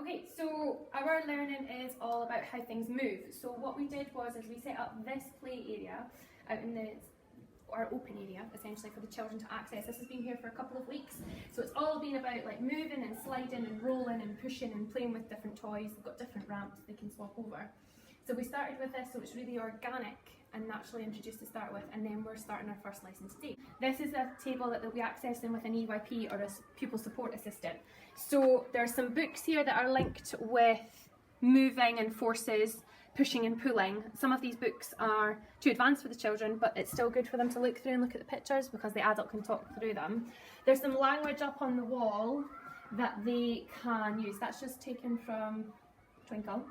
Okay, so our learning is all about how things move. So what we did was we set up this play area out in our open area, essentially, for the children to access. This has been here for a couple of weeks. So it's all been about like moving and sliding and rolling and pushing and playing with different toys. They've got different ramps they can swap over. So we started with this, so it's really organic and naturally introduced to start with, and then we're starting our first lesson today. This is a table that they'll be accessing with an EYP or a pupil support assistant. So there are some books here that are linked with moving and forces, pushing and pulling. Some of these books are too advanced for the children, but it's still good for them to look through and look at the pictures because the adult can talk through them. There's some language up on the wall that they can use. That's just taken from Twinkle.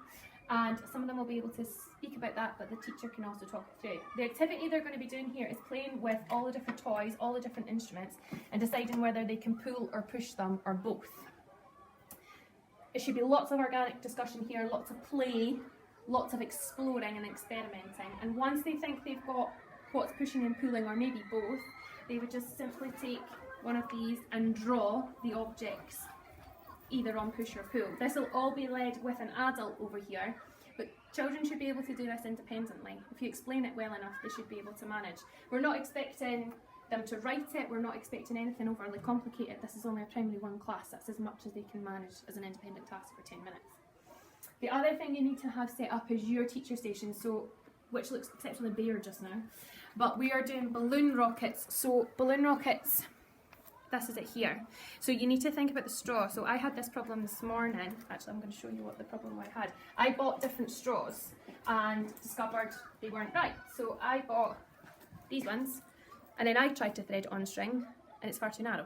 And some of them will be able to speak about that, but the teacher can also talk it through. The activity they're going to be doing here is playing with all the different toys, all the different instruments, and deciding whether they can pull or push them, or both. It should be lots of organic discussion here, lots of play, lots of exploring and experimenting. And once they think they've got what's pushing and pulling, or maybe both, they would just simply take one of these and draw the objects either on push or pull. This will all be led with an adult over here, but children should be able to do this independently. If you explain it well enough, they should be able to manage. We're not expecting them to write it, we're not expecting anything overly complicated. This is only a primary 1 class, that's as much as they can manage as an independent task for 10 minutes. The other thing you need to have set up is your teacher station, so which looks exceptionally bare just now, but we are doing balloon rockets. So balloon rockets, this is it here. So you need to think about the straw. So I had this problem this morning. Actually, I'm going to show you what the problem I had. I bought different straws and discovered they weren't right. So I bought these ones, and then I tried to thread on string, and it's far too narrow.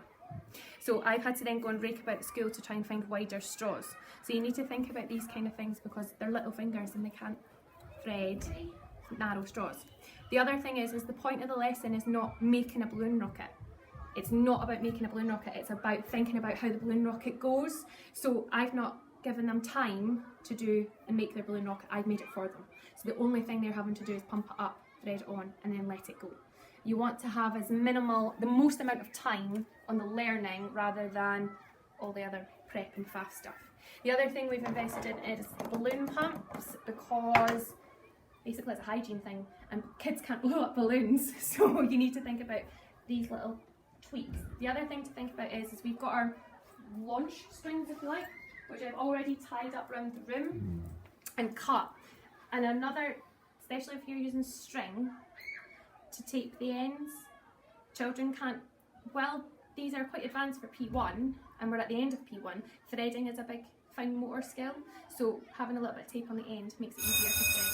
So I've had to then go and rake about the school to try and find wider straws. So you need to think about these kind of things because they're little fingers and they can't thread narrow straws. The other thing is the point of the lesson is not making a balloon rocket. It's not about making a balloon rocket, it's about thinking about how the balloon rocket goes. So I've not given them time to do and make their balloon rocket, I've made it for them. So the only thing they're having to do is pump it up, thread it on, and then let it go. You want to have as minimal, the most amount of time on the learning rather than all the other prep and fast stuff. The other thing we've invested in is balloon pumps, because basically it's a hygiene thing and kids can't blow up balloons, so you need to think about these little tweaks. The other thing to think about is we've got our launch strings, if you like, which I've already tied up around the room and cut. And another, especially if you're using string to tape the ends, children can't, well, these are quite advanced for P1 and we're at the end of P1. Threading is a big fine motor skill, so having a little bit of tape on the end makes it easier to thread.